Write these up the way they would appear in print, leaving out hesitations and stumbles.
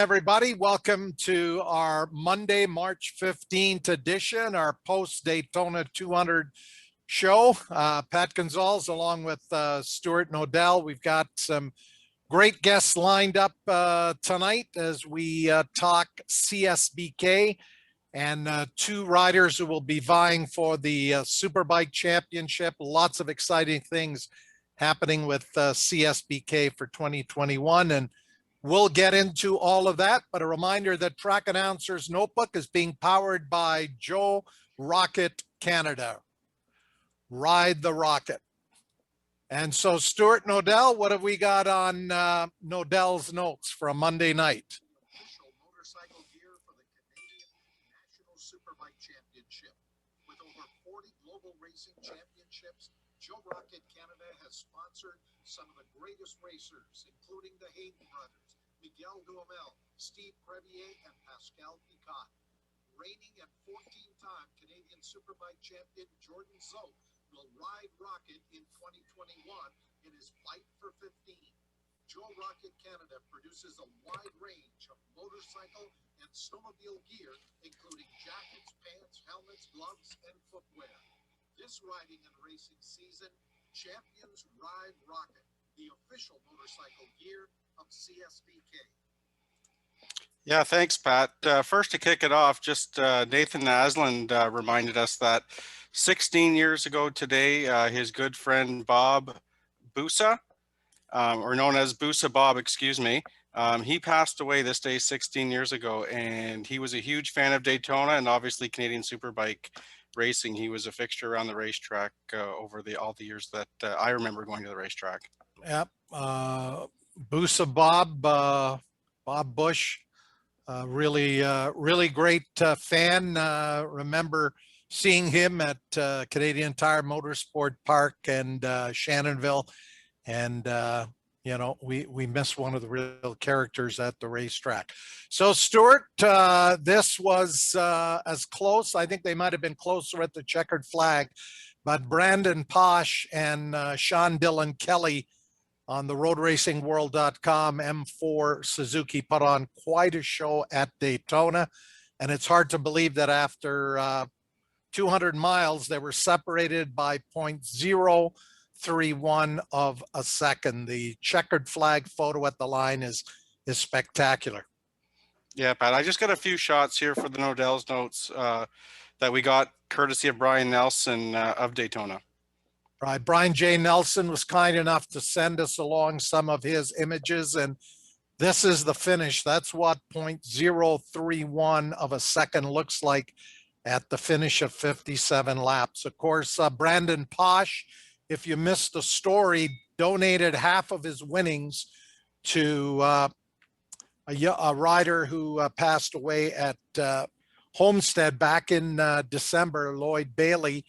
Everybody, welcome to our Monday, March 15th edition, our post-Daytona 200 show. Pat Gonzalez along with Stuart Nodell. We've got some great guests lined up tonight as we talk CSBK and two riders who will be vying for the Superbike Championship. Lots of exciting things happening with CSBK for 2021, and we'll get into all of that, but a reminder that Track Announcer's Notebook is being powered by Joe Rocket Canada. Ride the rocket. And so, Stuart Nodell, what have we got on Nodell's notes for a Monday night? Official motorcycle gear for the Canadian National Superbike Championship. With over 40 global racing championships, Joe Rocket Canada has sponsored some of the greatest racers, including the Hayden brothers, Miguel Duhamel, Steve Crevier, and Pascal Picot. Reigning and 14-time Canadian Superbike champion Jordan Zoe will ride Rocket in 2021 in his Fight for 15. Joe Rocket Canada produces a wide range of motorcycle and snowmobile gear, including jackets, pants, helmets, gloves, and footwear. This riding and racing season, Champions Ride Rocket, the official motorcycle gear of CSBK. Yeah, thanks, Pat. First, to kick it off, just Nathan Asland reminded us that 16 years ago today, his good friend Bob Busa, or known as Busa Bob, excuse me, he passed away this day 16 years ago, and he was a huge fan of Daytona and obviously Canadian Superbike racing. He was a fixture around the racetrack over all the years that I remember going to the racetrack. Yep. Busa Bob, Bob Bush, really great fan. Remember seeing him at Canadian Tire Motorsport Park and Shannonville. And, you know, we miss one of the real characters at the racetrack. So, Stuart, this was as close. I think they might have been closer at the checkered flag, but Brandon Posh and Sean Dillon Kelly on the roadracingworld.com M4 Suzuki put on quite a show at Daytona. And it's hard to believe that after 200 miles, they were separated by 0.031 of a second. The checkered flag photo at the line is spectacular. Yeah, Pat, I just got a few shots here for the Nodell's notes that we got courtesy of Brian Nelson of Daytona. Right. Brian J. Nelson was kind enough to send us along some of his images, and this is the finish. That's what 0.031 of a second looks like at the finish of 57 laps. Of course, Brandon Posh, if you missed the story, donated half of his winnings to a rider who passed away at Homestead back in December, Lloyd Bailey,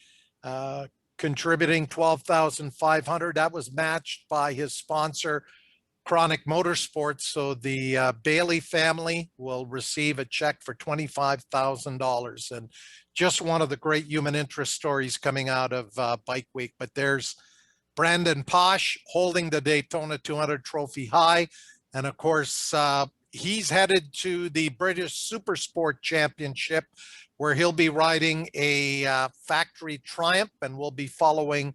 contributing $12,500. That was matched by his sponsor, Chronic Motorsports. So the Bailey family will receive a check for $25,000. And just one of the great human interest stories coming out of Bike Week. But there's Brandon Posh holding the Daytona 200 trophy high. And of course, he's headed to the British Super Sport Championship, where he'll be riding a factory Triumph, and we'll be following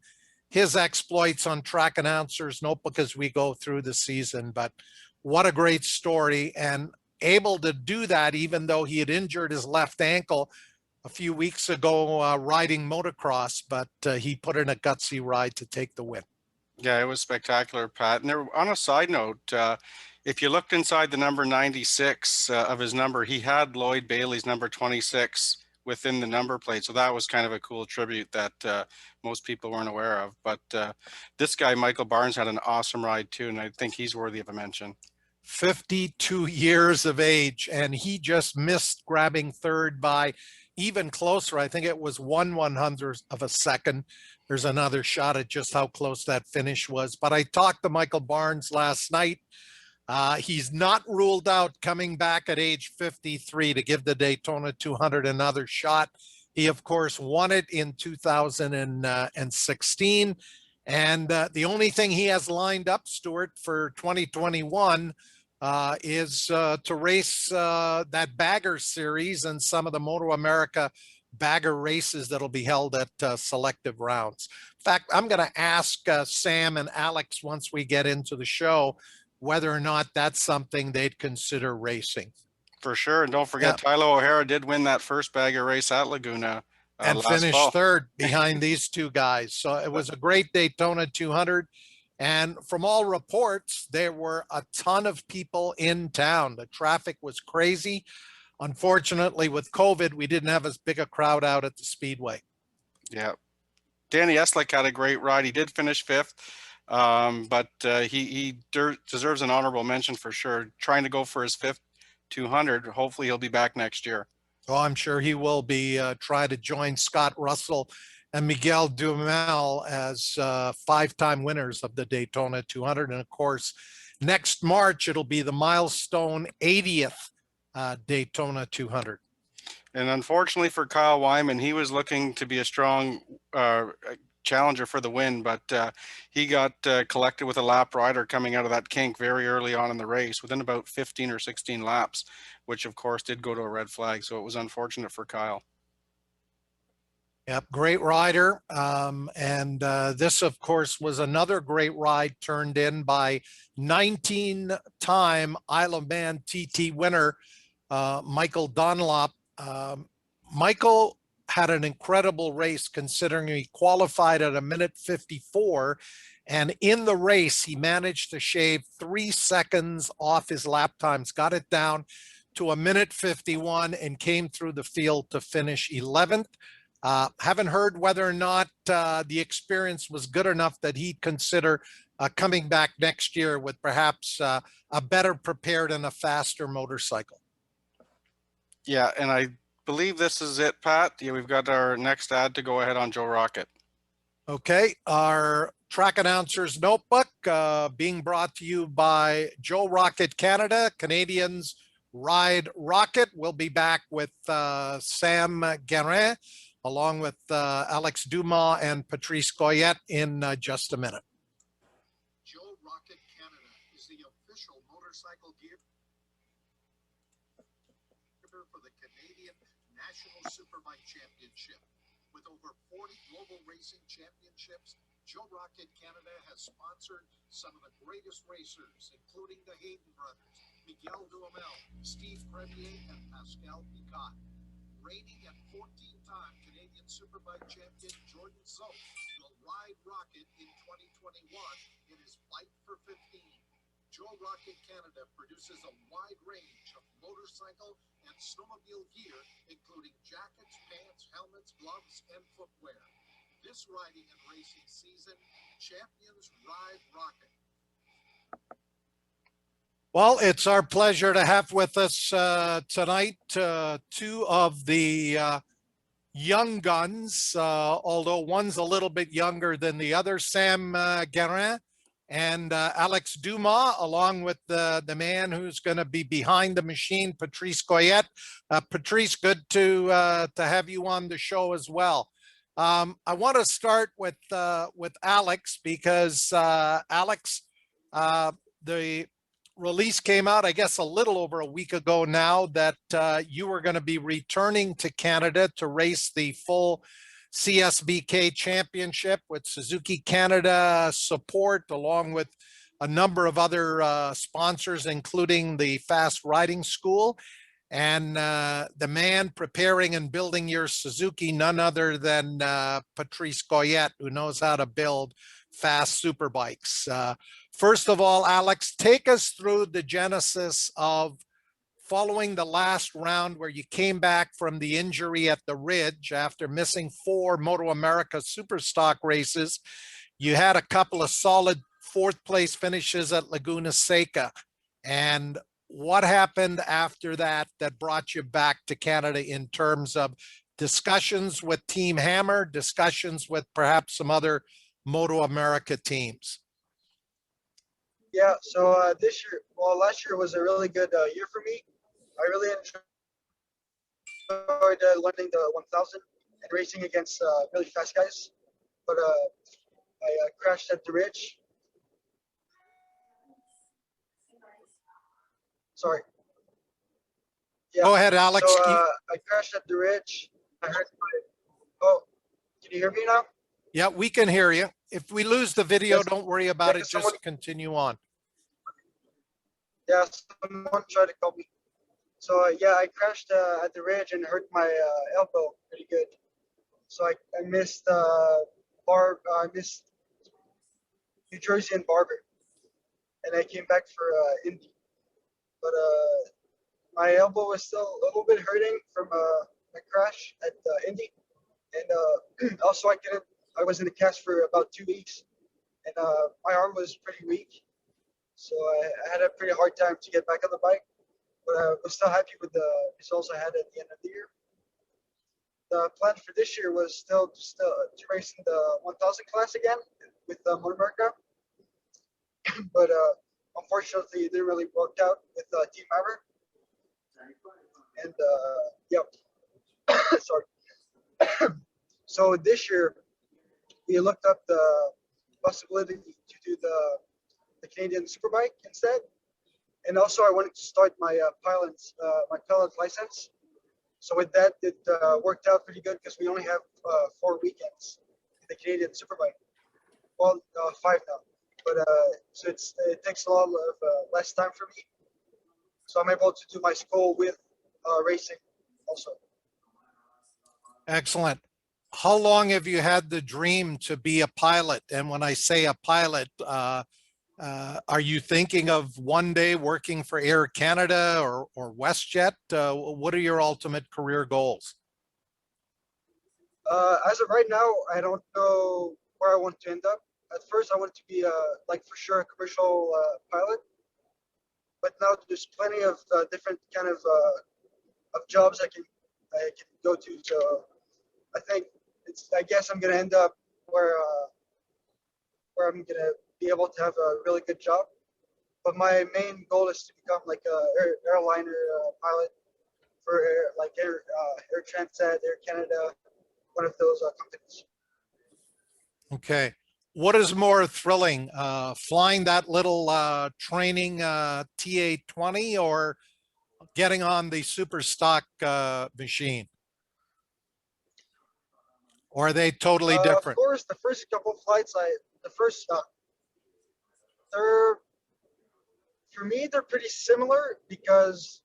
his exploits on Track Announcer's Notebook as we go through the season. But what a great story, and able to do that even though he had injured his left ankle a few weeks ago riding motocross, but he put in a gutsy ride to take the win. Yeah, it was spectacular, Pat. And there, on a side note, if you looked inside the number 96 of his number, he had Lloyd Bailey's number 26 within the number plate. So that was kind of a cool tribute that most people weren't aware of. But this guy, Michael Barnes, had an awesome ride too, and I think he's worthy of a mention. 52 years of age, and he just missed grabbing third by even closer. I think it was 1/100th of a second. There's another shot at just how close that finish was. But I talked to Michael Barnes last night. He's not ruled out coming back at age 53 to give the Daytona 200 another shot. He, of course, won it in 2016. And the only thing he has lined up, Stuart, for 2021 is to race that bagger series and some of the Moto America bagger races that'll be held at selective rounds. In fact, I'm going to ask Sam and Alex once we get into the show whether or not that's something they'd consider racing. For sure. And don't forget, Yeah. Tyler O'Hara did win that first bagger race at Laguna And last finished fall. third behind these two guys. So it was a great Daytona 200. And from all reports, there were a ton of people in town. The traffic was crazy. Unfortunately, with COVID, we didn't have as big a crowd out at the Speedway. Yeah. Danny Eslick had a great ride. He did finish fifth, but he deserves an honorable mention for sure. Trying to go for his fifth 200. Hopefully he'll be back next year. Oh, I'm sure he will be trying to join Scott Russell and Miguel Duhamel as five-time winners of the Daytona 200. And of course, next March, it'll be the milestone 80th Daytona 200. And unfortunately for Kyle Wyman, he was looking to be a strong challenger for the win, but he got collected with a lap rider coming out of that kink very early on in the race within about 15 or 16 laps, which of course did go to a red flag. So it was unfortunate for Kyle. Yep, great rider. And this, of course, was another great ride turned in by 19-time Isle of Man TT winner, Michael Dunlop. Michael had an incredible race considering he qualified at 1:54. And in the race, he managed to shave 3 seconds off his lap times, got it down to 1:51 and came through the field to finish 11th. Haven't heard whether or not the experience was good enough that he'd consider coming back next year with perhaps a better prepared and a faster motorcycle. Yeah, and I believe this is it, Pat. Yeah, we've got our next ad to go ahead on Joe Rocket. Okay, our track announcer's notebook being brought to you by Joe Rocket Canada. Canadians ride rocket. We'll be back with Sam Guerin along with Alex Dumas and Patrice Goyette in just a minute. Joe Rocket Canada is the official motorcycle gear for the Canadian National Superbike Championship. With over 40 global racing championships, Joe Rocket Canada has sponsored some of the greatest racers, including the Hayden brothers, Miguel Duhamel, Steve Premier, and Pascal Picot. Reigning and 14-time Canadian Superbike champion Jordan Zoe will ride Rocket in 2021 in his Fight for 15. Joe Rocket Canada produces a wide range of motorcycle and snowmobile gear, including jackets, pants, helmets, gloves, and footwear. This riding and racing season, champions ride Rocket. Well, it's our pleasure to have with us tonight two of the young guns, although one's a little bit younger than the other, Sam Guerin and Alex Dumas, along with the man who's going to be behind the machine, Patrice Goyette. Patrice, good to have you on the show as well. I want to start with Alex because Alex, the release came out, I guess, a little over a week ago now that you were going to be returning to Canada to race the full CSBK championship with Suzuki Canada support, along with a number of other sponsors, including the Fast Riding School. And the man preparing and building your Suzuki, none other than Patrice Goyette, who knows how to build fast superbikes. First of all, Alex, take us through the genesis of following the last round where you came back from the injury at the Ridge after missing 4 Moto America Superstock races. You had a couple of solid 4th place finishes at Laguna Seca. And what happened after that that brought you back to Canada in terms of discussions with Team Hammer, discussions with perhaps some other Moto America teams? Yeah, so this year, well, last year was a really good year for me. I really enjoyed learning the 1000 and racing against really fast guys. But I crashed at the Ridge. Sorry. Yeah. Go ahead, Alex. So I crashed at the ridge. I heard oh, can you hear me now? Yeah, we can hear you. If we lose the video, Yes. don't worry about Yeah, it. someone- Just continue on. Yeah, someone tried to call me. So yeah, I crashed at the ridge and hurt my elbow pretty good. So I missed I missed New Jersey and Barber, and I came back for Indy. But my elbow was still a little bit hurting from my crash at Indy, and also I was in a cast for about 2 weeks, and my arm was pretty weak, so I had a pretty hard time to get back on the bike. But I was still happy with the results I had at the end of the year. The plan for this year was still to race in the 1000 class again with Motor America, but unfortunately it didn't really work out with Team Hammer. And yeah, sorry. So this year we looked up the possibility to do the Canadian Superbike instead, and also I wanted to start my pilot license. So with that, it worked out pretty good because we only have 4 weekends in the Canadian Superbike. Well, 5 now, but so it takes a lot of less time for me. So I'm able to do my school with racing also. Excellent. How long have you had the dream to be a pilot? And when I say a pilot, are you thinking of one day working for Air Canada or WestJet? What are your ultimate career goals? As of right now, I don't know where I want to end up. At first, I wanted to be like for sure a commercial pilot, but now there's plenty of different kind of jobs I can go to. So I guess I'm gonna end up where I'm gonna be able to have a really good job. But my main goal is to become like a airliner pilot for Air Transat, Air Canada, one of those companies. Okay. What is more thrilling, flying that little training TA-20 or getting on the super stock machine? Or are they totally Of different? course, the first couple of flights, they're for me they're pretty similar because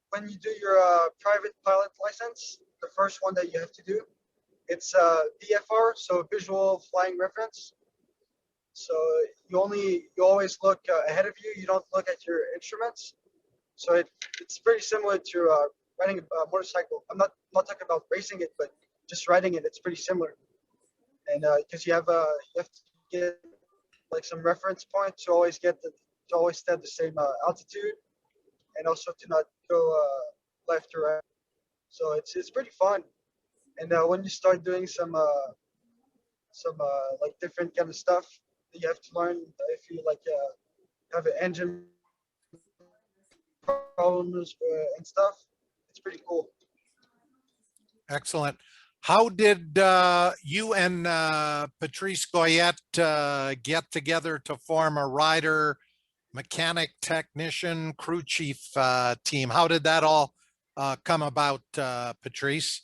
when you do your private pilot license, the first one that you have to do, it's VFR, so visual flying reference. So you always look ahead of you. You don't look at your instruments. So it's pretty similar to riding a motorcycle. I'm not talking about racing it, but just riding it. It's pretty similar. And because you have to get like some reference points to always stay at the same altitude, and also to not go left or right. So it's pretty fun. And when you start doing some like different kind of stuff that you have to learn, if you like have an engine problems and stuff, it's pretty cool. Excellent. How did you and Patrice Goyette get together to form a rider, mechanic, technician, crew chief team? How did that all come about, Patrice?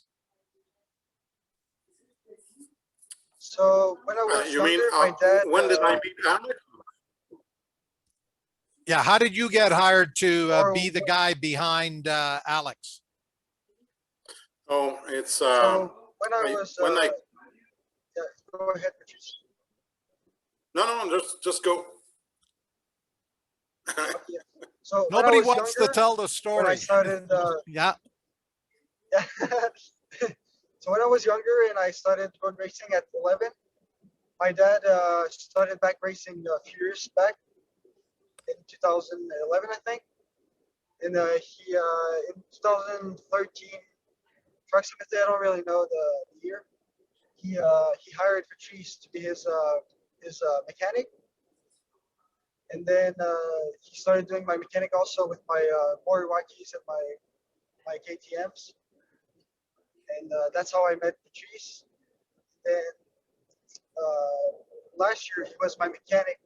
So when I was You mean, younger, my dad. when did I meet Alex? Yeah, how did you get hired to be Or- the guy behind Alex? Oh, it's, So when I was when I, yeah, go ahead, Patrice. no, just go. Yeah. So when I Nobody was wants to younger, tell the when I story. started, Yeah. yeah. So when I was younger and I started road racing at 11, my dad started back racing a few years back in 2011, I think. And he in 2013, approximately, I don't really know the year. He hired Patrice to be his mechanic, and then he started doing my mechanic also with my Moriwakis and my KTM's, and that's how I met Patrice. Then last year he was my mechanic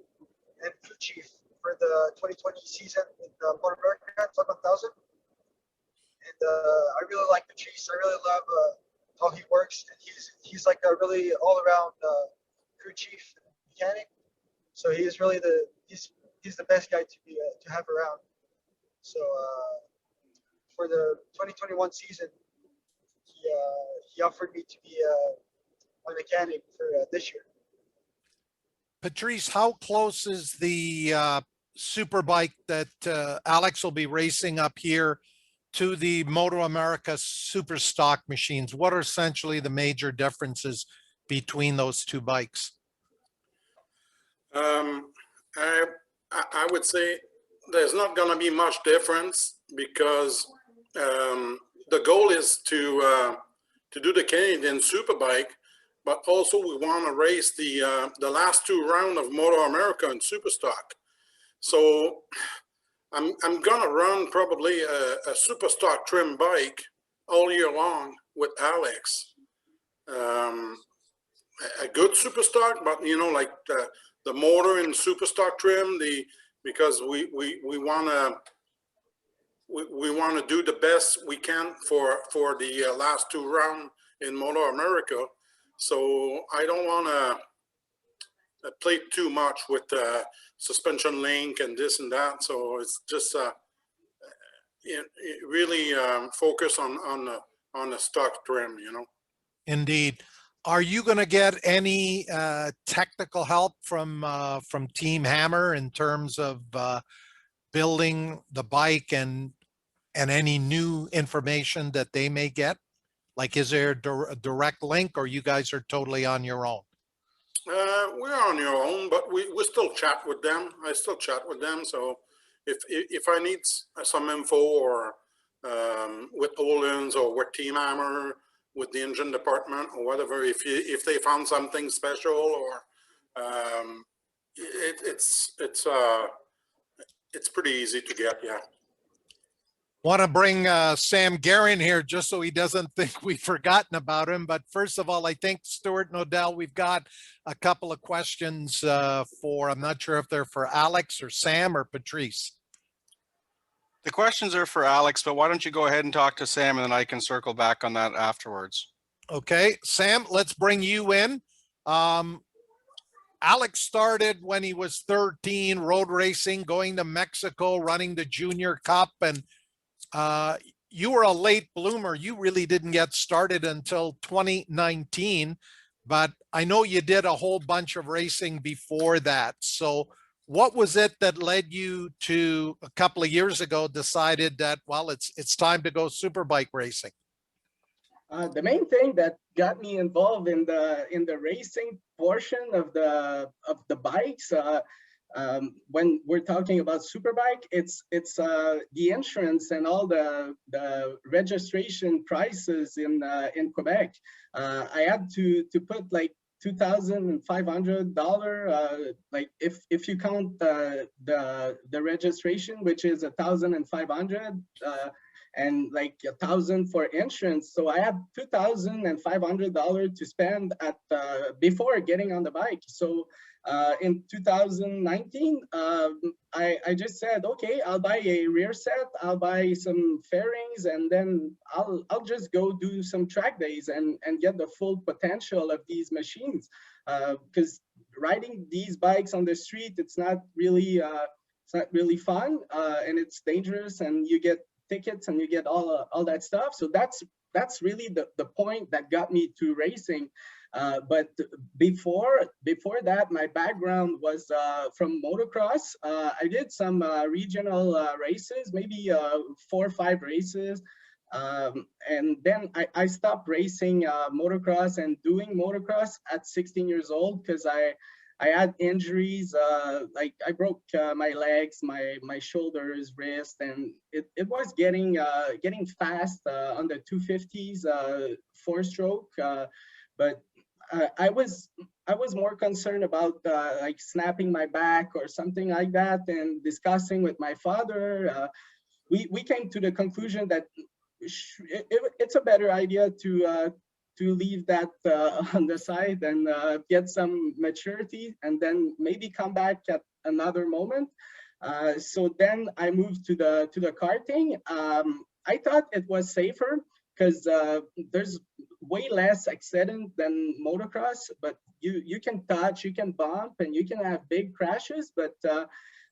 and crew chief for the 2020 season in the Motor America Fun 1000. And I really like Patrice. I really love how he works. And he's like a really all-around crew chief mechanic. So he's really he's the best guy to have around. So for the 2021 season, he offered me to be my mechanic for this year. Patrice, how close is the superbike that Alex will be racing up here to the Moto America super stock machines? What are essentially the major differences between those two bikes? I would say there's not going to be much difference because the goal is to do the Canadian Superbike, but also we want to race the last two rounds of Moto America and Superstock. So I'm gonna run probably a Superstock trim bike all year long with Alex. A good Superstock, but you know, like the motor in Superstock trim, because we wanna do the best we can for the last two rounds in Moto America. So I don't want to play too much with suspension link and this and that. So it's just really focus on the stock trim, you know. Indeed. Are you going to get any technical help from Team Hammer in terms of building the bike and any new information that they may get? Like, is there a direct link, or you guys are totally on your own? We're on your own, but we still chat with them. I still chat with them. So if I need some info or with Olin's or with Team Hammer, with the engine department or whatever, if they found something special or it's pretty easy to get. Yeah. Want to bring Sam Guerin here just so he doesn't think we've forgotten about him. But first of all, I think Stuart and Odell, we've got a couple of questions for, I'm not sure if they're for Alex or Sam or Patrice. The questions are for Alex, but why don't you go ahead and talk to Sam and then I can circle back on that afterwards. Okay, Sam, let's bring you in. Alex started when he was 13, road racing, going to Mexico, running the Junior Cup, and you were a late bloomer. You really didn't get started until 2019, but I know you did a whole bunch of racing before that. So what was it that led you to, a couple of years ago, decided that, well, it's time to go superbike racing? The main thing that got me involved in the racing portion of the bikes, when we're talking about superbike, it's the insurance and all the registration prices in Quebec. I had to put like $2,500, like if you count the registration, which is $1,500, and like $1,000 for insurance. So I had $2,500 to spend at before getting on the bike. So in 2019, I just said, okay, I'll buy a rear set, I'll buy some fairings, and then I'll just go do some track days and get the full potential of these machines. Because riding these bikes on the street, it's not really fun, and it's dangerous, and you get tickets and you get all that stuff. So that's really the point that got me to racing. But before that, my background was from motocross. I did some regional races, maybe 4 or 5 races. And then I stopped racing motocross and doing motocross at 16 years old because I had injuries, like I broke my legs, my shoulders, wrist, and it was getting fast on the 250s, 4-stroke. But I was more concerned about like snapping my back or something like that. And discussing with my father, we came to the conclusion that it's a better idea to leave that on the side and get some maturity and then maybe come back at another moment. So then I moved to the karting. I thought it was safer because there's way less accident than motocross, but you can touch, you can bump, and you can have big crashes. But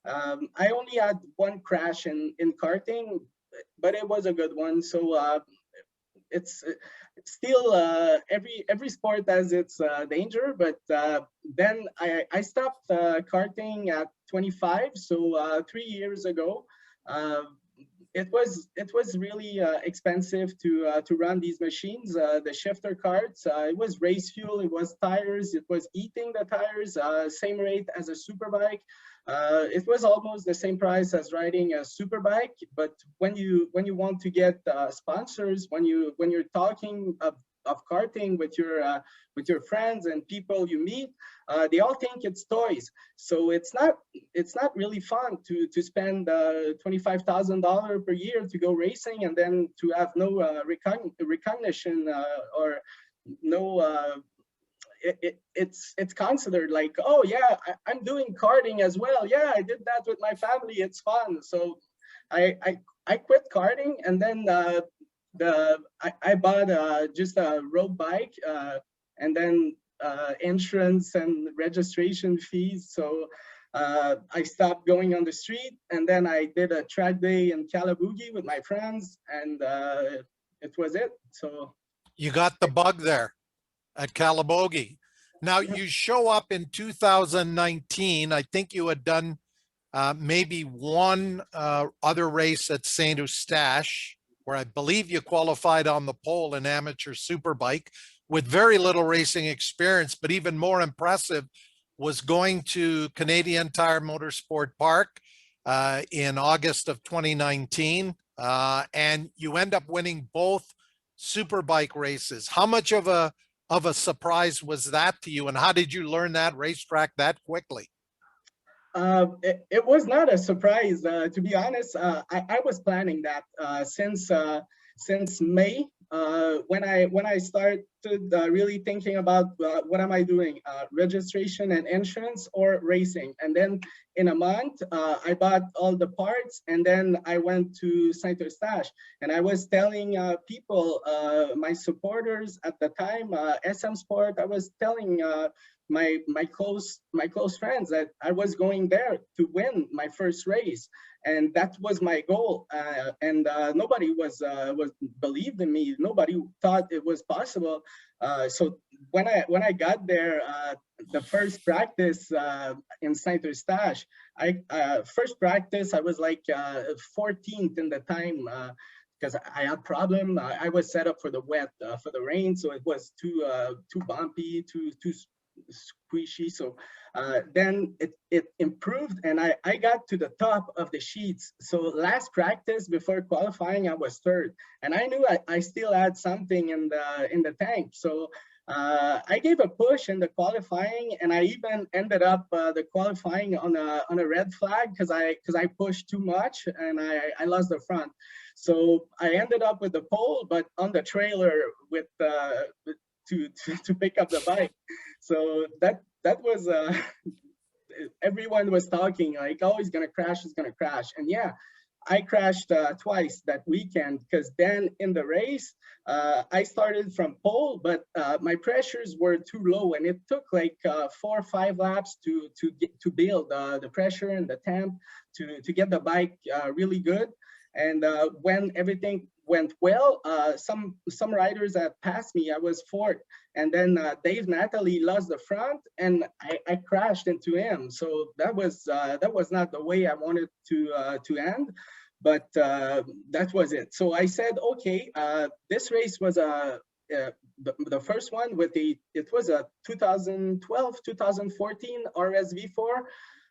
I only had one crash in karting, but it was a good one. So it's still every sport has its danger, but then I stopped karting at 25, so 3 years ago. Uh, it was really expensive to run these machines. The shifter carts, it was race fuel, it was tires, it was eating the tires, same rate as a superbike. It was almost the same price as riding a superbike. But when you want to get sponsors, when you're talking of karting with your friends and people you meet, they all think it's toys. So it's not really fun to spend $25,000 per year to go racing and then to have no recognition or no. It's considered like, oh yeah, I'm doing karting as well. Yeah, I did that with my family. It's fun. So I quit karting, and then I bought just a road bike, and then insurance and registration fees. So I stopped going on the street, and then I did a track day in Calabugie with my friends, and it was it. So You got the bug there at Calabogie. Now you show up in 2019. I think you had done maybe one other race at Saint Eustache, where I believe you qualified on the pole in amateur superbike with very little racing experience. But even more impressive was going to Canadian Tire Motorsport Park in August of 2019. And you end up winning both superbike races. How much of a surprise was that to you, and how did you learn that racetrack that quickly? It was not a surprise, to be honest. I was planning that since May, when I started really thinking about what am I doing, registration and insurance or racing. And then in a month, I bought all the parts, and then I went to Saint Eustache, and I was telling people, my supporters at the time, SM Sport, I was telling my close friends that I was going there to win my first race, and that was my goal. And nobody was believed in me. Nobody thought it was possible. So when I got there, the first practice in Saint Eustache, first practice I was like 14th in the time. Because I had problem, I was set up for the wet, for the rain, so it was too bumpy, too squishy. So then it improved, and I got to the top of the sheets. So last practice before qualifying, I was third, and I knew I still had something in the tank. So I gave a push in the qualifying, and I even ended up the qualifying on a red flag because I pushed too much and I lost the front. So I ended up with the pole, but on the trailer with to pick up the bike. So that was everyone was talking like, oh, he's gonna crash, and yeah, I crashed twice that weekend, because then in the race I started from pole, but my pressures were too low, and it took like 4 or 5 laps to build the pressure and the temp to get the bike really good. And when everything went well, some riders that passed me, I was fourth, and then Dave Natalie lost the front, and I crashed into him. So that was not the way I wanted to end, but that was it. So I said, okay, this race was the first one with it was a 2012-2014 RSV4.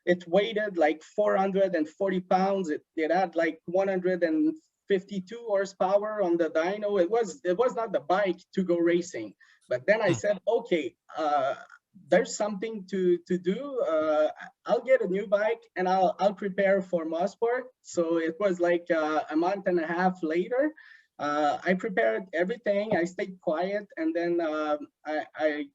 It weighed like 440 pounds. It had like 152 horsepower on the dyno. It was not the bike to go racing. But then I said, okay, there's something to do. I'll get a new bike, and I'll prepare for Mosport. So it was like a month and a half later. I prepared everything. I stayed quiet, and then I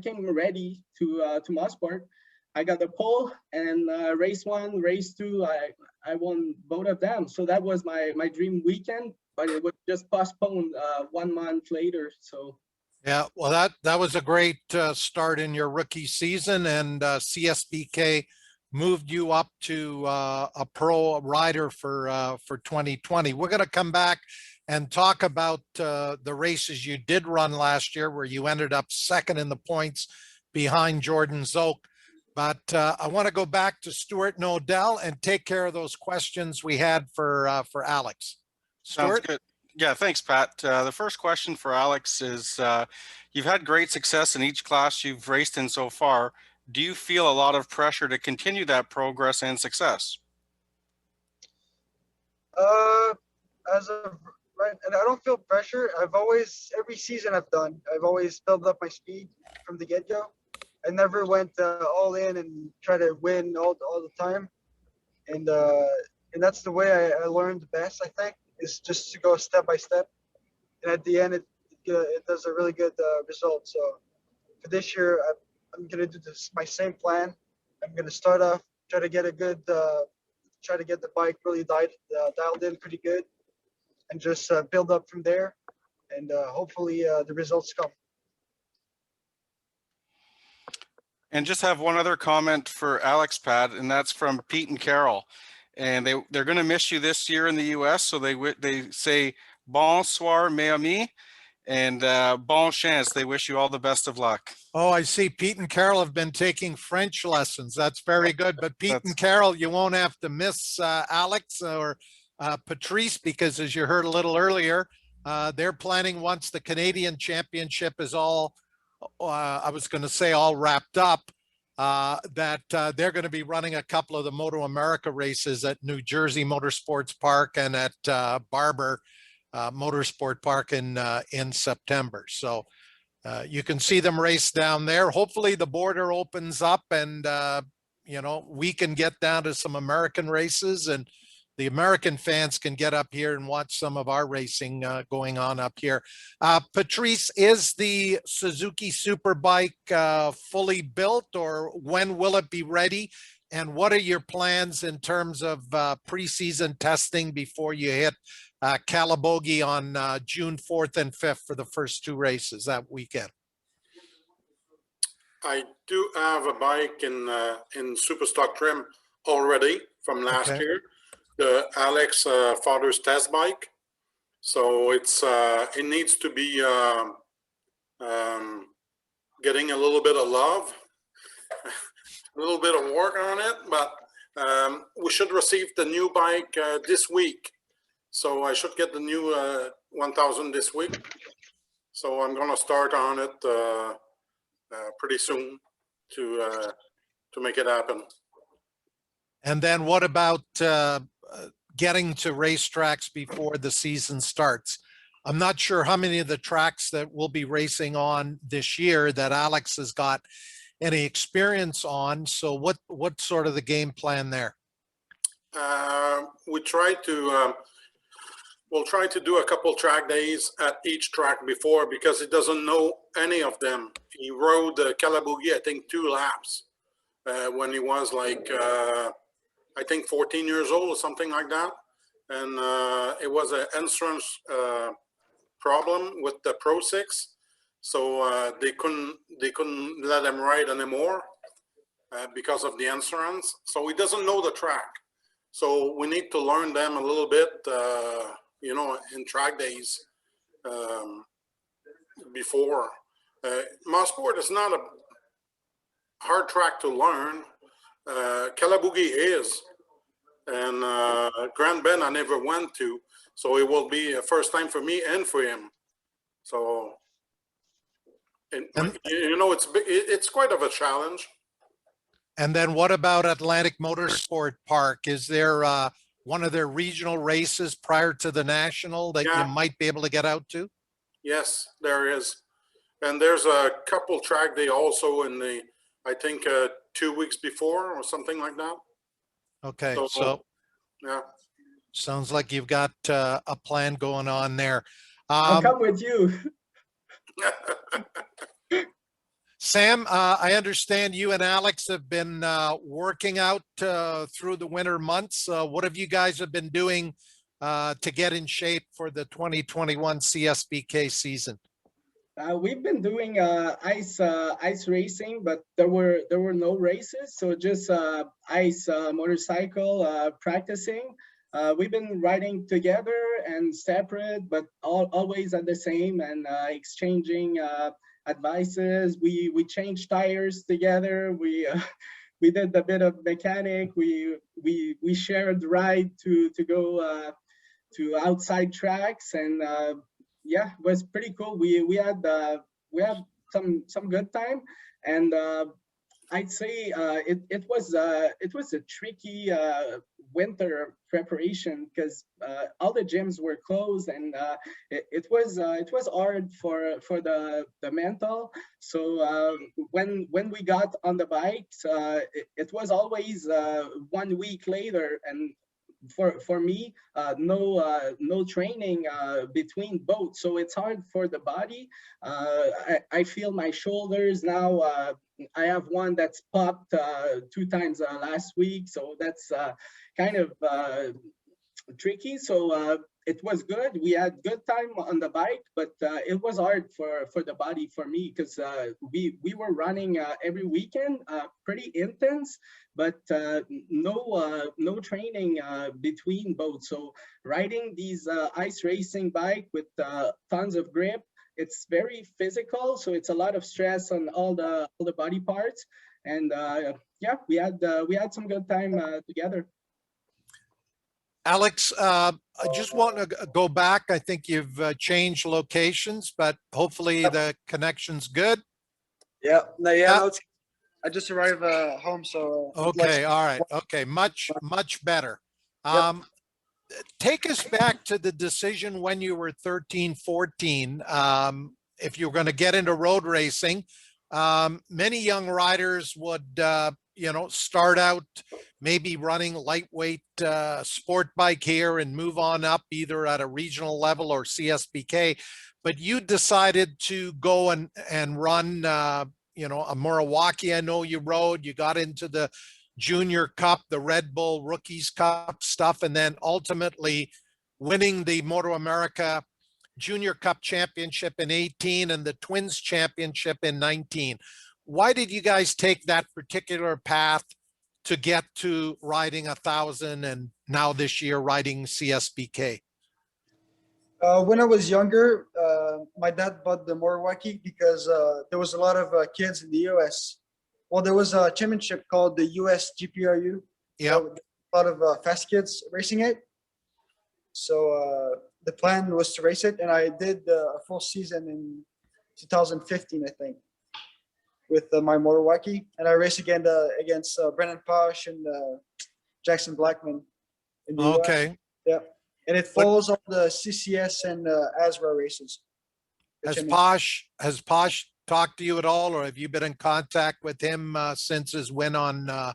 came ready to Mosport. I got the pole, and race 1, race 2, I won both of them. So that was my dream weekend, but it was just postponed 1 month later. So Yeah, well, that was a great start in your rookie season, and CSBK moved you up to a pro rider for 2020. We're going to come back and talk about the races you did run last year, where you ended up second in the points behind Jordan Zoke. But I want to go back to Stuart and Odell and take care of those questions we had for Alex. Sounds Stuart? good. Yeah, thanks, Pat. The first question for Alex is, you've had great success in each class you've raced in so far. Do you feel a lot of pressure to continue that progress and success? As of right, and I don't feel pressure. Every season I've always built up my speed from the get-go. I never went all in and try to win all the time. And that's the way I learned the best, I think, is just to go step by step. And at the end, it does a really good result. So for this year, I'm going to do my same plan. I'm going to start off, try to get try to get the bike really dialed in pretty good, and just build up from there. And hopefully the results come. And just have one other comment for Alex, Pat, and that's from Pete and Carol. And they're going to miss you this year in the U.S. So they say bonsoir, mes amis, and bon chance. They wish you all the best of luck. Oh, I see. Pete and Carol have been taking French lessons. That's very good. But Pete and Carol, you won't have to miss Alex or Patrice, because as you heard a little earlier, they're planning, once the Canadian Championship is all, I was going to say all wrapped up, that they're going to be running a couple of the Moto America races at New Jersey Motorsports Park and at Barber Motorsport Park in September. So you can see them race down there. Hopefully the border opens up and, you know, we can get down to some American races, and the American fans can get up here and watch some of our racing going on up here. Patrice, is the Suzuki Superbike fully built, or when will it be ready? And what are your plans in terms of preseason testing before you hit Calabogie on June 4th and 5th for the first 2 races that weekend? I do have a bike in Superstock trim already from last year, the Alex father's test bike. So it needs to be getting a little bit of love, a little bit of work on it, but we should receive the new bike this week. So I should get the new 1000 this week. So I'm going to start on it pretty soon to make it happen. And then what about getting to racetracks before the season starts? I'm not sure how many of the tracks that we'll be racing on this year that Alex has got any experience on. So what's sort of the game plan there? We try to we'll try to do a couple track days at each track before, because he doesn't know any of them. He rode Calabogie, I think 2 laps when he was like I think 14 years old or something like that, and it was an insurance problem with the Pro 6, so they couldn't let him ride anymore because of the insurance. So he doesn't know the track, so we need to learn them a little bit, you know, in track days before. Mosport is not a hard track to learn. Calabogie is, and Grand Bend I never went to, so it will be a first time for me and for him. So, and you know, it's quite of a challenge. And then what about Atlantic Motorsport Park? Is there one of their regional races prior to the national that you might be able to get out to? Yes, there is. And there's a couple track day also in the, I think 2 weeks before or something like that. Okay, so yeah, sounds like you've got a plan going on there. I'll come with you. Sam, I understand you and Alex have been working out through the winter months. What have you guys have been doing to get in shape for the 2021 CSBK season? We've been doing ice racing, but there were no races, so just ice motorcycle practicing. We've been riding together and separate, but always at the same, and exchanging advices. We changed tires together. We we did a bit of mechanic. We shared ride to go to outside tracks, and yeah, it was pretty cool. We had some good time, and I'd say it was a tricky winter preparation, because all the gyms were closed, and it was hard for the mental. So when we got on the bikes, it was always 1 week later, and for me, no training between both, so it's hard for the body. I feel my shoulders now. I have one that's popped 2 times last week, so that's kind of tricky. So it was good. We had good time on the bike, but it was hard for the body for me, because we were running every weekend, pretty intense, but no training between both. So riding these ice racing bike with tons of grip, it's very physical, so it's a lot of stress on all the body parts. And yeah, we had some good time together. Alex, I just want to go back. I think you've changed locations, but hopefully the connection's good. Yeah, no, I just arrived home, so Okay, all right. Okay, much better. Take us back to the decision when you were 13, 14, if you were going to get into road racing. Many young riders would, start out maybe running lightweight sport bike here and move on up either at a regional level or CSBK. But you decided to go and run, a Milwaukee. I know you rode. You got into the Junior Cup, the Red Bull Rookies Cup stuff, and then ultimately winning the Moto America Junior Cup Championship in 18 and the Twins Championship in 19. Why did you guys take that particular path to get to riding 1,000 and now this year riding CSBK? When I was younger, my dad bought the Milwaukee because there was a lot of kids in the US. Well, there was a championship called the US GPRU. Yeah. A lot of fast kids racing it. So the plan was to race it, and I did a full season in 2015, I think, with my Milwaukee, and I raced again against Brennan Posh and Jackson Blackman in the US. Okay. Yeah, and it follows all the CCS and ASRA races. Has Posh talked to you at all, or have you been in contact with him since his win on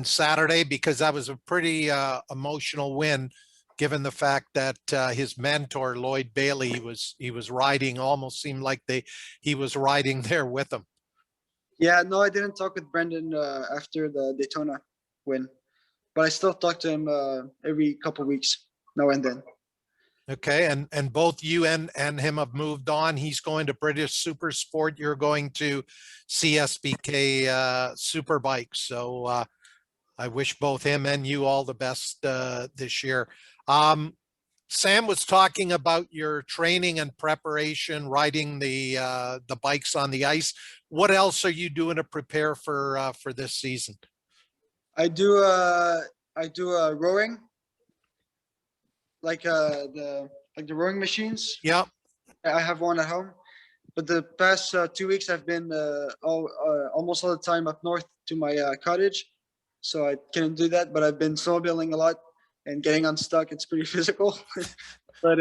Saturday? Because that was a pretty emotional win, given the fact that his mentor Lloyd Bailey he was riding, almost seemed like he was riding there with him. Yeah, no, I didn't talk with Brendan after the Daytona win, but I still talk to him every couple of weeks, now and then. Okay, and both you and him have moved on. He's going to British Super Sport. You're going to CSBK Superbikes. So I wish both him and you all the best this year. Sam was talking about your training and preparation, riding the bikes on the ice. What else are you doing to prepare for this season? I do rowing, like the rowing machines. Yeah. I have one at home, but the past 2 weeks I've been almost all the time up north to my cottage, so I couldn't do that. But I've been snowmobiling a lot and getting unstuck. It's pretty physical. But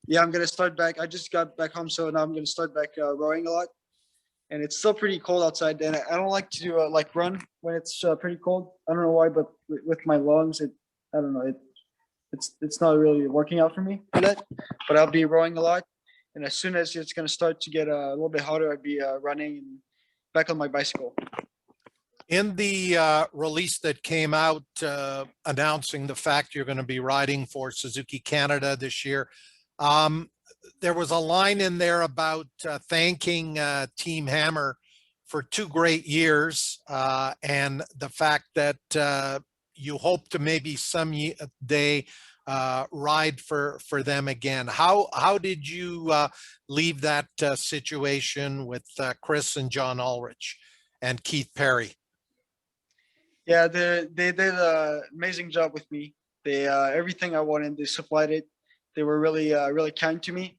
yeah, I'm gonna start back. I just got back home, so now I'm gonna start back rowing a lot. And it's still pretty cold outside, and I don't like to like run when it's pretty cold. I don't know why, but with my lungs, I don't know, it's not really working out for me for that. But I'll be rowing a lot, and as soon as it's gonna start to get a little bit hotter, I'll be running back on my bicycle. In the release that came out announcing the fact you're going to be riding for Suzuki Canada this year, there was a line in there about thanking Team Hammer for 2 great years and the fact that you hope to maybe someday ride for them again. How did you leave that situation with Chris and John Ulrich and Keith Perry? Yeah, they did an amazing job with me. They everything I wanted, they supplied it. They were really kind to me,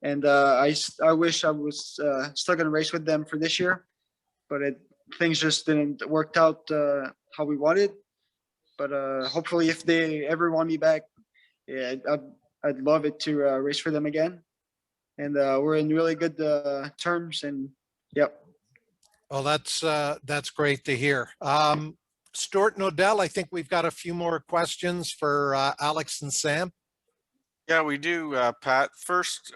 and I wish I was still gonna race with them for this year, but things just didn't work out how we wanted. But hopefully, if they ever want me back, yeah, I'd love it to race for them again. And we're in really good terms. And yep. Well, that's great to hear. Stuart and Odell, I think we've got a few more questions for Alex and Sam. Yeah, we do, Pat. First,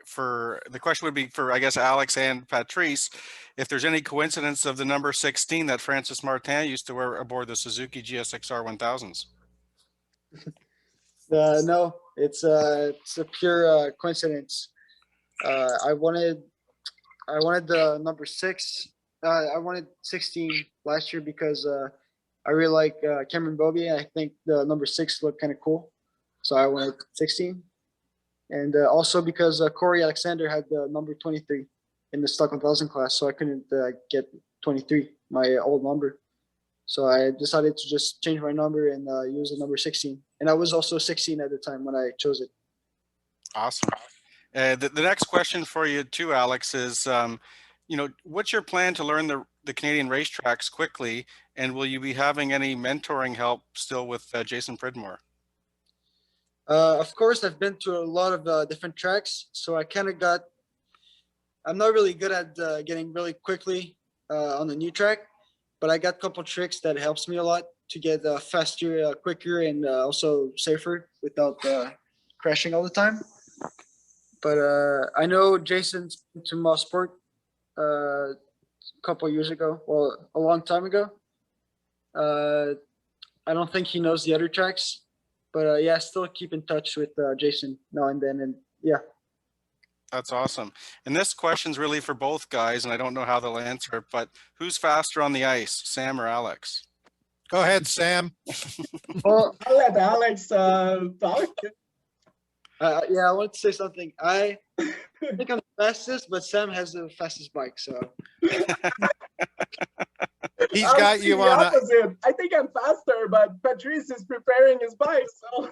for the question would be for, I guess, Alex and Patrice, if there's any coincidence of the number 16 that Francis Martin used to wear aboard the Suzuki GSXR 1000s. No, it's a pure coincidence. I wanted the number 6. I wanted 16 last year because I really like Cameron Bobby. I think the number 6 looked kind of cool, so I wanted 16. And also because Corey Alexander had the number 23 in the stock 1000 class, so I couldn't get 23, my old number. So I decided to just change my number and use the number 16. And I was also 16 at the time when I chose it. Awesome. The next question for you too, Alex, is, what's your plan to learn the Canadian racetracks quickly? And will you be having any mentoring help still with Jason Pridmore? Of course, I've been to a lot of different tracks. So I kind of I'm not really good at getting really quickly on the new track, but I got a couple tricks that helps me a lot to get faster, quicker, and also safer without crashing all the time. But I know Jason's been to Mosport a couple years ago, well, a long time ago. I don't think he knows the other tracks, but yeah, still keep in touch with Jason now and then, and yeah. That's awesome. And this question's really for both guys, and I don't know how they'll answer it, but who's faster on the ice, Sam or Alex? Go ahead, Sam. Well, I'll let Alex talk. yeah, I want to say something. I think I'm the fastest, but Sam has the fastest bike, so. He's got you on opposite. I think I'm faster, but Patrice is preparing his bike, so.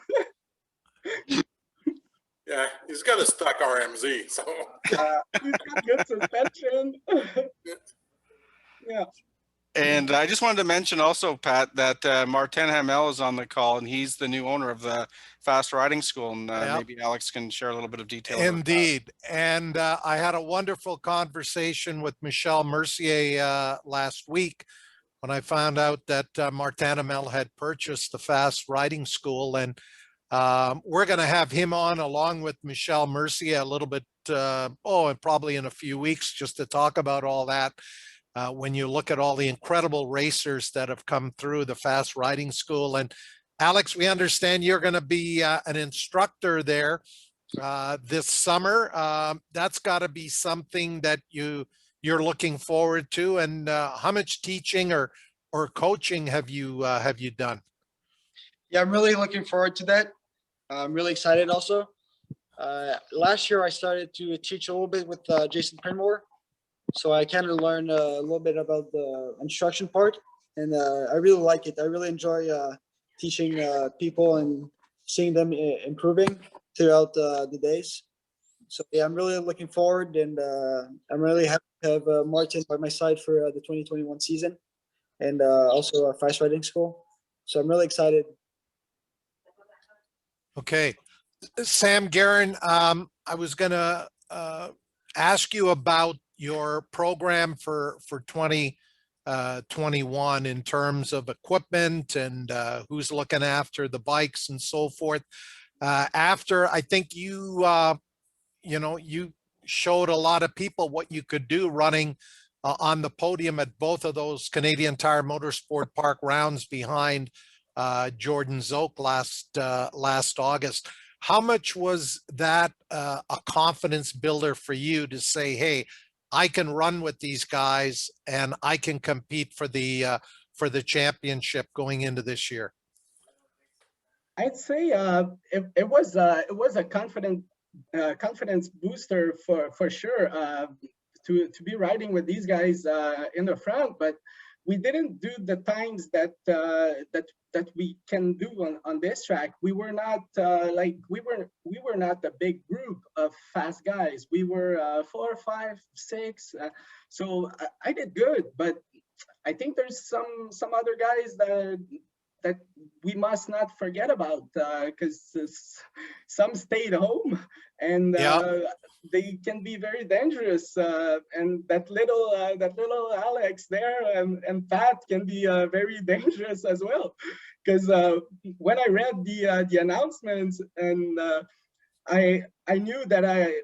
Yeah, he's got a stock RMZ, so. He's got good suspension. Yeah. And I just wanted to mention also, Pat, that Martin Hamel is on the call, and he's the new owner of the Fast Riding School. And Yep. Maybe Alex can share a little bit of detail. about Indeed. And I had a wonderful conversation with Michelle Mercier last week when I found out that Martin Hamel had purchased the Fast Riding School. And we're going to have him on along with Michelle Mercier a little bit, and probably in a few weeks, just to talk about all that. When you look at all the incredible racers that have come through the Fast Riding School. And Alex, we understand you're going to be an instructor there this summer. That's got to be something that you're looking forward to. And how much teaching or coaching have you done? Yeah, I'm really looking forward to that. I'm really excited also. Last year, I started to teach a little bit with Jason Pridmore. So I kind of learned a little bit about the instruction part, and I really like it. I really enjoy teaching people and seeing them improving throughout the days. So yeah, I'm really looking forward, and I'm really happy to have Martin by my side for the 2021 season, and also a Fast Riding School. So I'm really excited. Okay. Sam Guerin, I was going to ask you about your program for 2021 in terms of equipment and who's looking after the bikes and so forth. After, I think you showed a lot of people what you could do running on the podium at both of those Canadian Tire Motorsport Park rounds behind Jordan Zoke last August. How much was that a confidence builder for you to say, hey, I can run with these guys and I can compete for the championship going into this year? I'd say it was a confidence booster for sure, to be riding with these guys in the front, but we didn't do the times that we can do on this track. We were not we were not a big group of fast guys. We were 4, 5, 6. So I did good, but I think there's some other guys that we must not forget about, because some stayed home and they can be very dangerous. And that little Alex there and Pat can be very dangerous as well. Because when I read the announcements, and I knew that I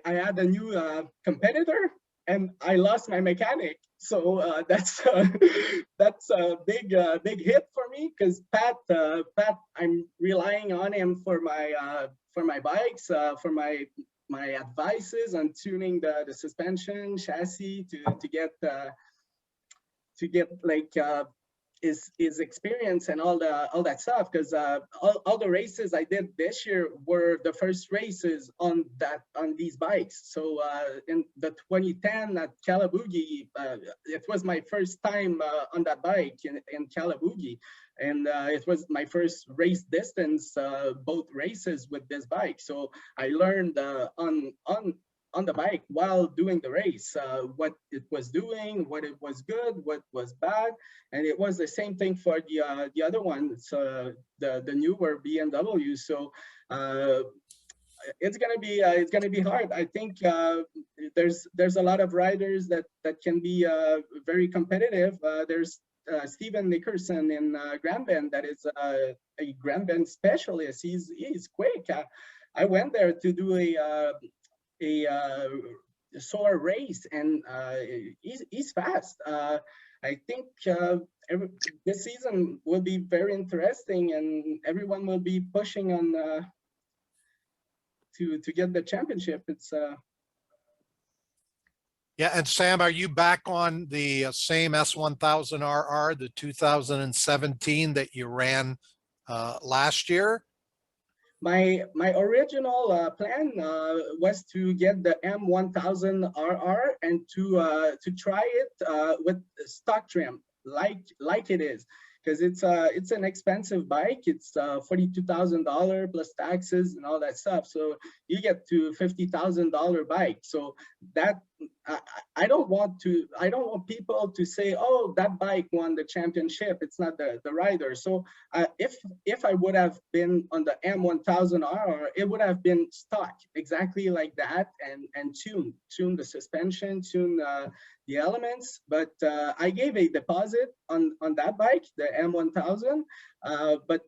had a new competitor, and I lost my mechanic. So that's a big hit for me, because Pat, I'm relying on him for my bikes, for my advices on tuning the suspension chassis to get like his experience and all that stuff, because all the races I did this year were the first races on these bikes. So in the 2010 at Kalaboogie, it was my first time on that bike in Kalaboogie, and it was my first race distance, both races with this bike. So I learned on the bike while doing the race, what it was doing, what it was good, what was bad. And it was the same thing for the other ones, the newer BMW. So it's gonna be hard. I think there's a lot of riders that can be very competitive. There's Steven Nickerson in Grand Bend, that is a Grand Bend specialist. He's quick. I went there to do a SOAR race, and he's fast. I think this season will be very interesting, and everyone will be pushing on to get the championship. It's Yeah, and Sam, are you back on the same S1000RR, the 2017 that you ran last year? my original plan was to get the M1000RR and to try it with stock trim, like it is, because it's an expensive bike. It's $42,000 plus taxes and all that stuff. So you get to $50,000 bike. So that I don't want people to say, oh, that bike won the championship. It's not the rider. So if I would have been on the M1000RR, it would have been stock exactly like that, and tune the suspension, tune the elements. But I gave a deposit on that bike, the M1000. But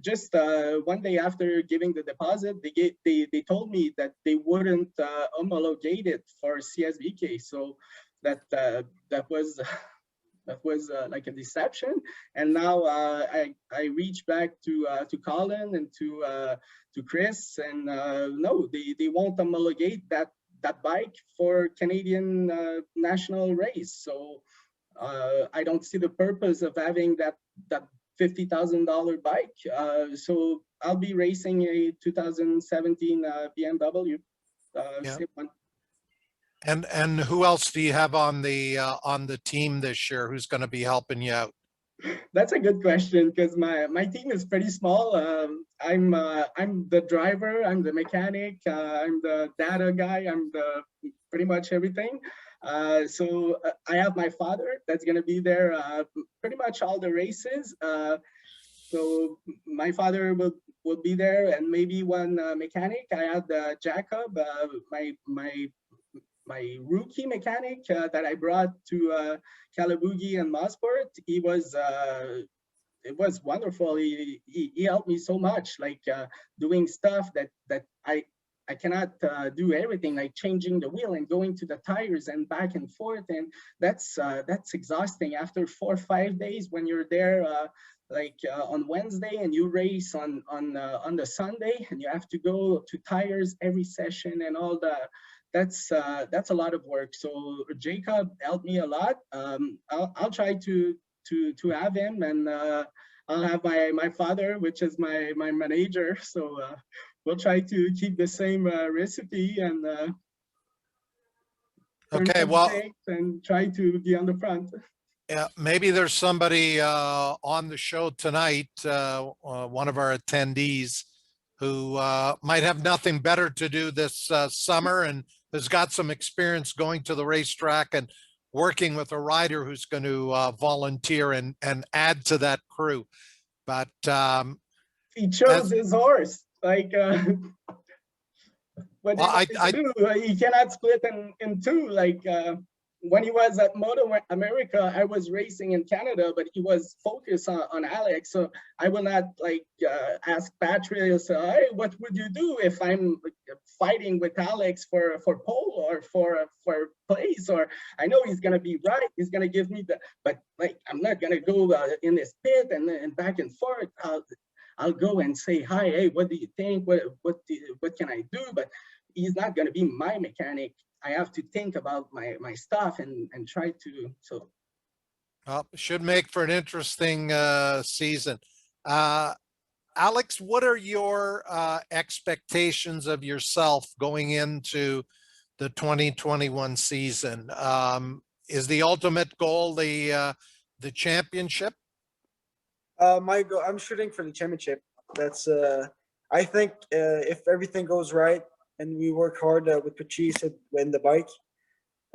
just one day after giving the deposit, they told me that they wouldn't homologate it for CSVK. So that was like a deception. And now I reached back to Colin and to Chris, and no, they won't homologate that bike for Canadian national race. So I don't see the purpose of having that $50,000 bike. So I'll be racing a 2017 BMW. Same one. And who else do you have on the team this year? Who's going to be helping you out? That's a good question, because my team is pretty small. I'm the driver, I'm the mechanic, I'm the data guy, I'm the pretty much everything. So I have my father that's gonna be there pretty much all the races. So my father will be there, and maybe one mechanic. I had Jacob, my rookie mechanic that I brought to Kalaboogie and Mosport. It was wonderful. He helped me so much, like doing stuff that I cannot do everything, like changing the wheel and going to the tires and back and forth, and that's exhausting after 4 or 5 days when you're there. On Wednesday and you race on the Sunday, and you have to go to tires every session and all that. That's a lot of work. So Jacob helped me a lot. I'll try to have him, and I'll have my father, which is my manager. So we'll try to keep the same recipe and Okay, well, and try to be on the front. yeah, maybe there's somebody on the show tonight, one of our attendees, who might have nothing better to do this summer and has got some experience going to the racetrack and working with a rider who's going to volunteer and add to that crew. But he chose his horse. Like, what well, do? He cannot split in two. Like, when he was at Moto America, I was racing in Canada, but he was focused on Alex. So I will not ask Patrick, hey, what would you do if I'm fighting with Alex for pole or for place? Or I know he's gonna be right. He's gonna give me but like I'm not gonna go in this pit and back and forth. I'll go and say hi. Hey, what do you think? What can I do? But he's not gonna be my mechanic. I have to think about my stuff and try to, so. Should make for an interesting season. Alex, what are your expectations of yourself going into the 2021 season? Is the ultimate goal the championship? My goal, I'm shooting for the championship. That's I think if everything goes right and we work hard with Patrice and the bike,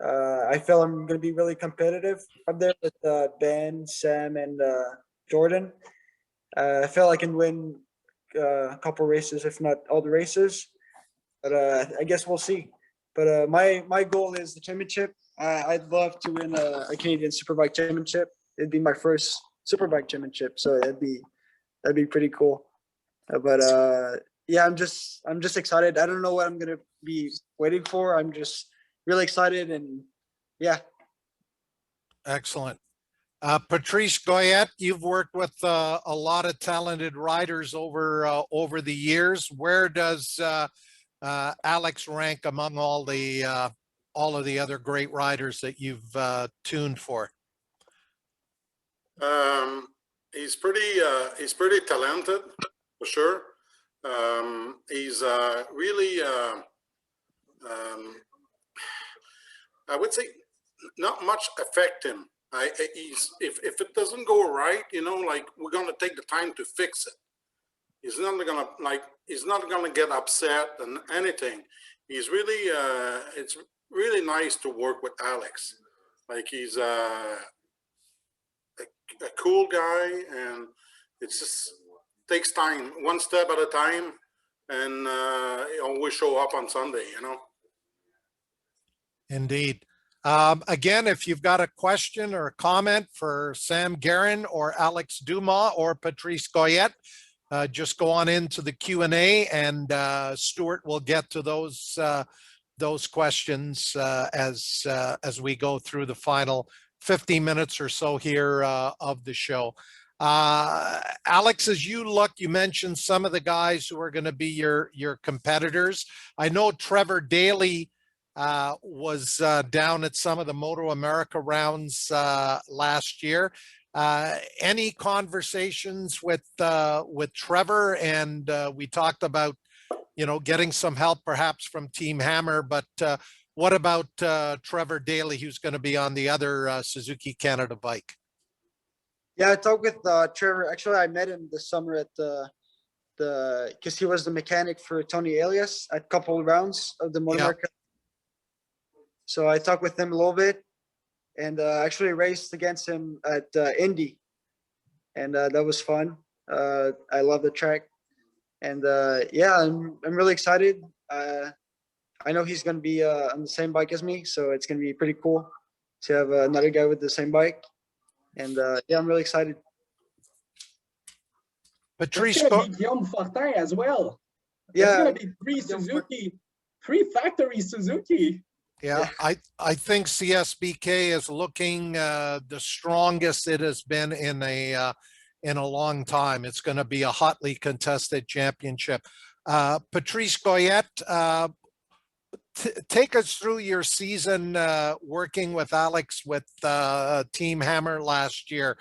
I feel I'm going to be really competitive up there with Ben, Sam, and Jordan. I feel I can win a couple races, if not all the races. But I guess we'll see. But my goal is the championship. I'd love to win a Canadian Superbike championship. It'd be my first Superbike championship, so that'd be pretty cool. But yeah, I'm just excited. I don't know what I'm gonna be waiting for. I'm just really excited, and yeah. Excellent. Patrice Goyette, you've worked with a lot of talented riders over the years. Where does Alex rank among all of the other great riders that you've tuned for? He's pretty talented, for sure. He's really, I would say, not much affect him. If it doesn't go right, like, we're gonna take the time to fix it. He's not gonna get upset and anything. He's really, it's really nice to work with Alex. Like, he's a cool guy, and it just takes time, one step at a time, and he always show up on Sunday, Indeed. Again, if you've got a question or a comment for Sam Guerin or Alex Dumas or Patrice Goyette, just go on into the Q&A, and Stuart will get to those questions as we go through the final 50 minutes or so here of the show. Alex, as you look, you mentioned some of the guys who are going to be your competitors. I know Trevor Daly was down at some of the Moto America rounds last year. Any conversations with Trevor? And we talked about, getting some help perhaps from Team Hammer, but what about Trevor Daly, who's going to be on the other Suzuki Canada bike? Yeah, I talked with Trevor. Actually, I met him this summer at because he was the mechanic for Tony Elias at a couple of rounds of the Moto America. So I talked with him a little bit, and actually raced against him at Indy, and that was fun. I love the track, and yeah, I'm really excited. I know he's going to be on the same bike as me, so it's going to be pretty cool to have another guy with the same bike. And yeah, I'm really excited. Patrice, Guillaume Fortin as well. There's Yeah, gonna be three factory Suzuki. Yeah, I think CSBK is looking the strongest it has been in a long time. It's going to be a hotly contested championship. Patrice Goyette, take us through your season working with Alex with Team Hammer last year.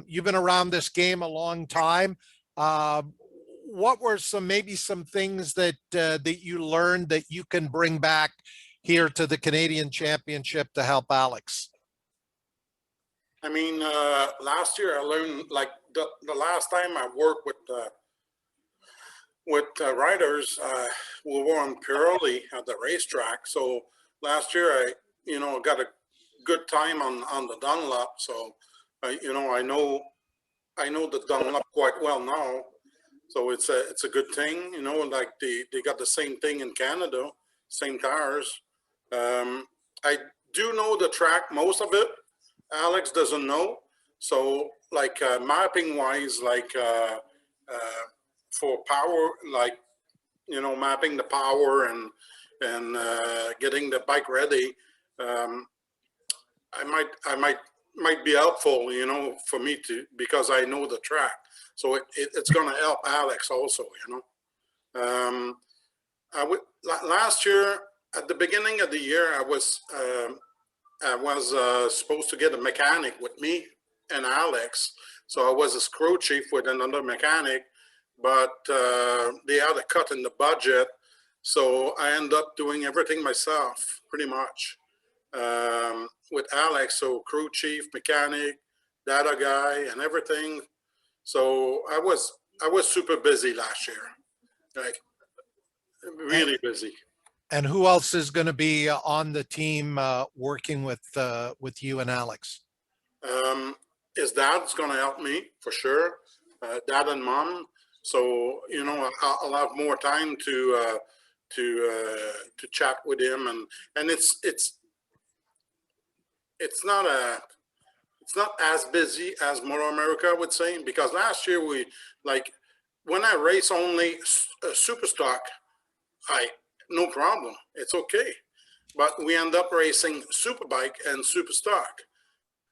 You've been around this game a long time. What were maybe some things that that you learned that you can bring back here to the Canadian Championship to help Alex? I mean, last year I learned, like the last time I worked with riders, we were on Pirelli at the racetrack. So last year I, got a good time on the Dunlop. So, I know the Dunlop quite well now. So it's a good thing, like they got the same thing in Canada, same tires. I do know the track, most of it. Alex doesn't know. So like mapping wise, like for power, like, mapping the power and getting the bike ready, I might be helpful, for me because I know the track. So it's going to help Alex also, last year at the beginning of the year, I was supposed to get a mechanic with me and Alex. So I was a crew chief with another mechanic, but they had a cut in the budget. So I ended up doing everything myself, pretty much, with Alex. So crew chief, mechanic, data guy, and everything. So I was super busy last year, like really busy. And who else is going to be on the team working with you and Alex? His dad's going to help me for sure, dad and mom. So I'll have more time to chat with him, and it's not as busy as Motor America, I would say, because last year when I race only super stock, no problem, it's okay. But we end up racing Superbike and Superstock,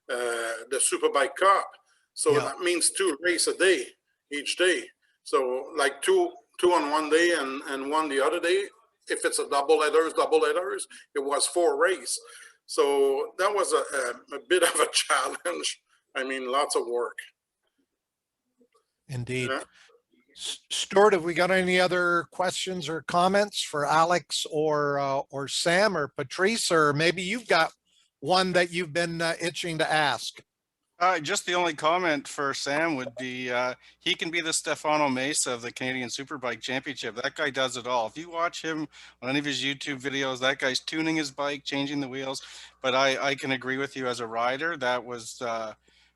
the Superbike Cup. So that means 2 races a day, each day. So like two on one day and one the other day. If it's a double headers, it was 4 races. So that was a bit of a challenge. I mean, lots of work. Indeed. Yeah. Stuart, have we got any other questions or comments for Alex or Sam or Patrice, or maybe you've got one that you've been itching to ask? Just the only comment for Sam would be he can be the Stefano Mesa of the Canadian Superbike Championship. That guy does it all. If you watch him on any of his YouTube videos, that guy's tuning his bike, changing the wheels. But I can agree with you as a rider. That was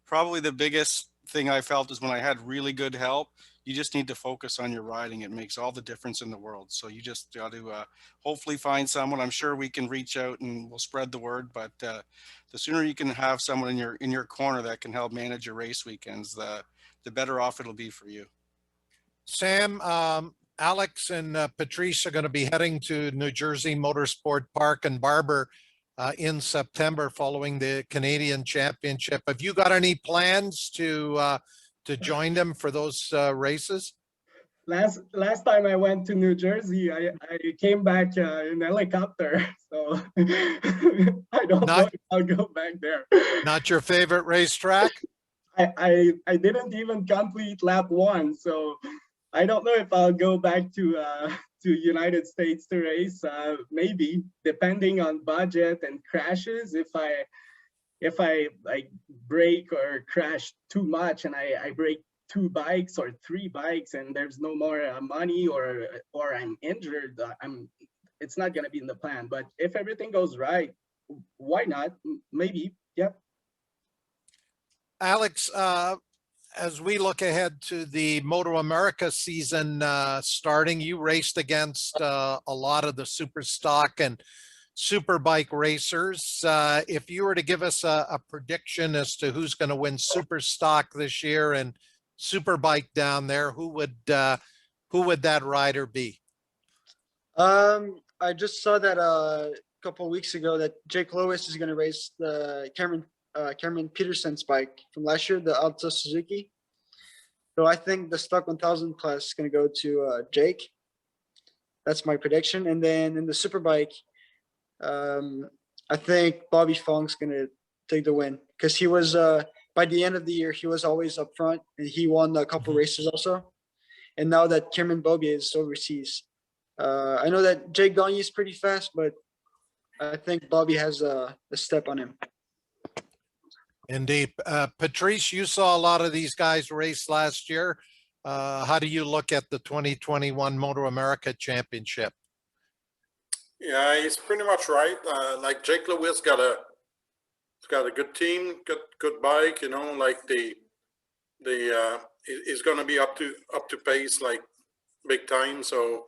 probably the biggest thing I felt is when I had really good help. You just need to focus on your riding. It makes all the difference in the world. So you just got to hopefully find someone. I'm sure we can reach out and we'll spread the word. But the sooner you can have someone in your corner that can help manage your race weekends, the better off it'll be for you. Sam, Alex and Patrice are going to be heading to New Jersey Motorsport Park and Barber in September following the Canadian Championship. Have you got any plans to join them for those races? Last time I went to New Jersey, I came back in helicopter, so I don't know if I'll go back there. Not your favorite racetrack? I didn't even complete lap 1, so I don't know if I'll go back to United States to race. Maybe, depending on budget and crashes. If I like break or crash too much and I break 2 bikes or 3 bikes and there's no more money or I'm injured, it's not going to be in the plan. But if everything goes right, why not? Maybe. Yep. Alex, as we look ahead to the Moto America season starting, you raced against a lot of the super stock and Superbike racers. If you were to give us a prediction as to who's going to win super stock this year and Superbike down there, who would who would that rider be? I just saw that a couple of weeks ago that Jake Lewis is going to race the Cameron Peterson's bike from last year, the Alta Suzuki. So I think the Stock 1000 class is going to go to Jake. That's my prediction. And then in the Superbike, I think Bobby Fong's going to take the win because he was by the end of the year he was always up front and he won a couple races also. And now that Cameron Bobier is overseas, I know that Jake Gagne is pretty fast, but I think Bobby has a step on him. Indeed. Patrice, you saw a lot of these guys race last year. How do you look at the 2021 Moto America Championship? Yeah, he's pretty much right. Like Jake Lewis got a good team, good bike. You know, like he's going to be up to pace like big time. So,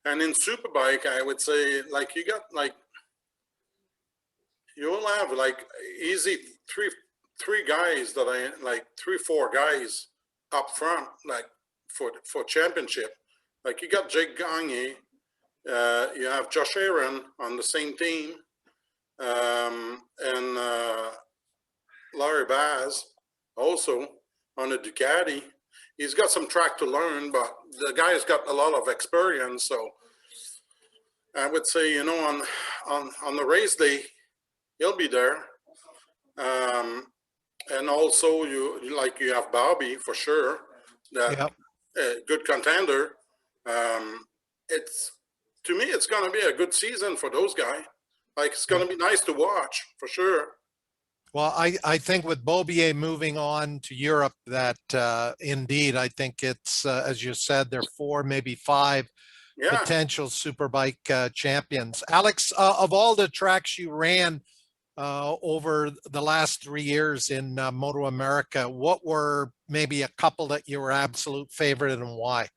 and in Superbike, I would say like you'll have like easy three guys that I like 3-4 guys up front like for championship. Like you got Jake Gagne. You have Josh Aaron on the same team, and Larry Baz also on a Ducati. He's got some track to learn, but the guy's got a lot of experience. So I would say, you know, on the race day, he'll be there. And also you have Bobby for sure, that good contender. To me, it's going to be a good season for those guys. Like, it's going to be nice to watch, for sure. Well, I think with Bobier moving on to Europe, that indeed, I think it's, as you said, there are 4, maybe 5 potential Superbike champions. Alex, of all the tracks you ran over the last 3 years in Moto America, what were maybe a couple that you were absolute favorite and why?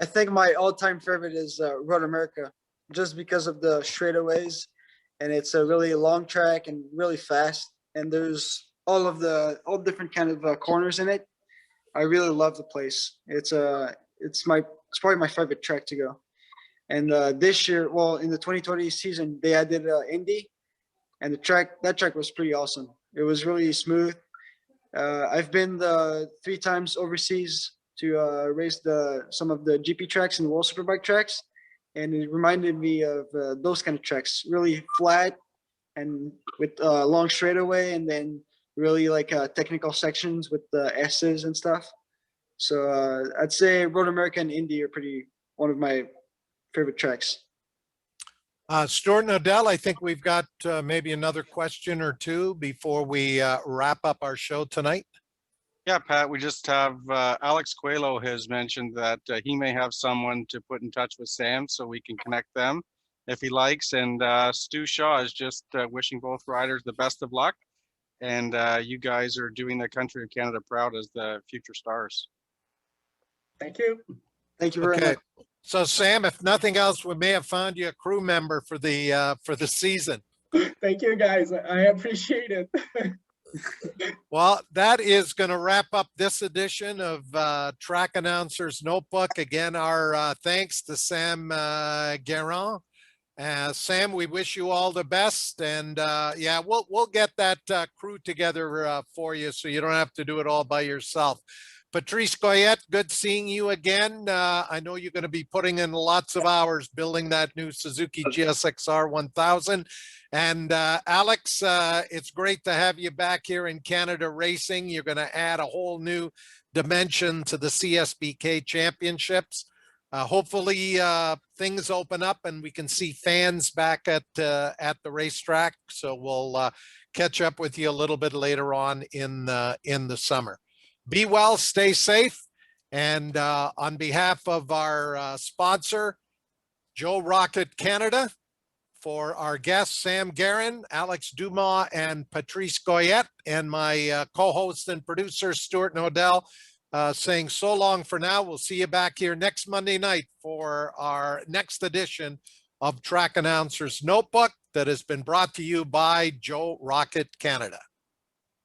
I think my all-time favorite is Road America, just because of the straightaways, and it's a really long track and really fast, and there's all different kind of corners in it. I really love the place. It's probably my favorite track to go. And this year, well, in the 2020 season, they added Indy, and that track was pretty awesome. It was really smooth. I've been 3 times overseas to race some of the GP tracks and World Superbike tracks, and it reminded me of those kind of tracks, really flat and with long straightaway, and then really like technical sections with the S's and stuff. So I'd say Road America and Indy are one of my favorite tracks. Stuart and Odell, I think we've got maybe another question or two before we wrap up our show tonight. Yeah, Pat, we just have Alex Coelho has mentioned that he may have someone to put in touch with Sam so we can connect them if he likes. And Stu Shaw is just wishing both riders the best of luck. And you guys are doing the country of Canada proud as the future stars. Thank you. Thank you very much. So Sam, if nothing else, we may have found you a crew member for the season. Thank you, guys. I appreciate it. Well, that is going to wrap up this edition of Track Announcer's Notebook. Again, our thanks to Sam Guerin. Sam, we wish you all the best, and yeah, we'll get that crew together for you, so you don't have to do it all by yourself. Patrice Goyette, good seeing you again. I know you're going to be putting in lots of hours building that new Suzuki GSX-R 1000. And Alex, it's great to have you back here in Canada racing. You're going to add a whole new dimension to the CSBK championships. Hopefully things open up and we can see fans back at the racetrack. So we'll catch up with you a little bit later on in the summer. Be well, stay safe. And on behalf of our sponsor, Joe Rocket Canada, for our guests, Sam Guerin, Alex Dumas, and Patrice Goyette, and my co-host and producer, Stuart Nodell, saying so long for now. We'll see you back here next Monday night for our next edition of Track Announcer's Notebook that has been brought to you by Joe Rocket Canada.